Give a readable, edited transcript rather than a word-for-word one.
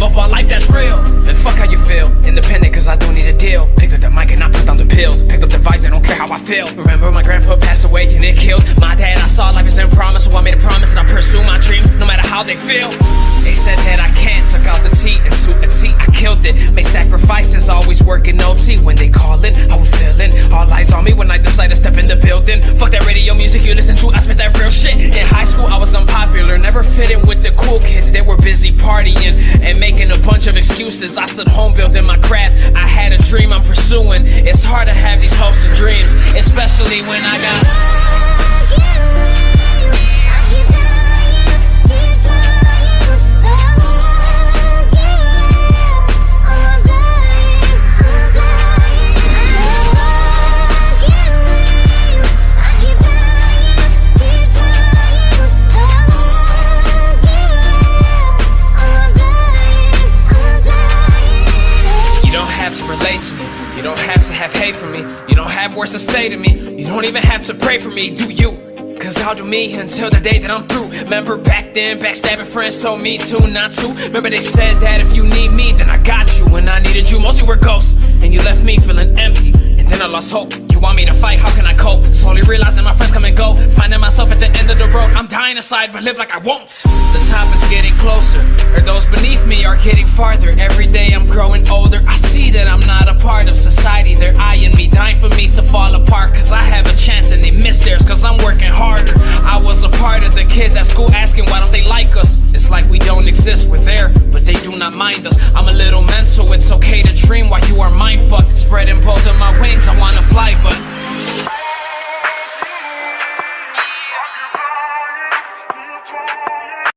give up on life, that's real. And fuck how you feel, independent cause I don't need a deal. Picked up the mic and I put down the pills. Picked up the vibes, I don't care how I feel. Remember my grandpa passed away and it killed my dad. I saw life is in promise, so I made a promise that I pursue my dreams no matter how they feel. They said that I can't, took out the T and to a T I killed it. Made sacrifices, always working OT. When they callin', I was feeling all eyes on me when I decide to step in the building. Fuck that radio music you listen to, I spit that real shit. In high school I was unpopular, never fit in with the cool kids. They were busy partying and making a bunch of excuses. I stood home building my craft, I had a dream I'm pursuing. It's hard to have these hopes and dreams, especially when I got You don't have to have hate for me. You don't have words to say to me. You don't even have to pray for me, do you? Cause I'll do me until the day that I'm through. Remember back then, backstabbing friends told me to not to. Remember they said that if you need me, then I got you. When I needed you, mostly were ghosts. And you left me feeling empty, and then I lost hope. You want me to fight, how can I cope? Slowly realizing my friends come and go. Finding myself at the end of the road. I'm dying inside, but live like I won't. The top is getting closer, or those beneath me are getting farther. Every day I'm growing older. I see that I'm not a part of society. They're eyeing me, dying for me to fall apart. Cause I have a chance and they miss theirs, cause I'm working harder. I was a part of the kids at school asking why don't they like us. It's like we don't exist, we're there, but they do not mind us. I'm a little mental, it's okay to dream while you are mindfucked. Spreading both of my wings, I wanna fly, but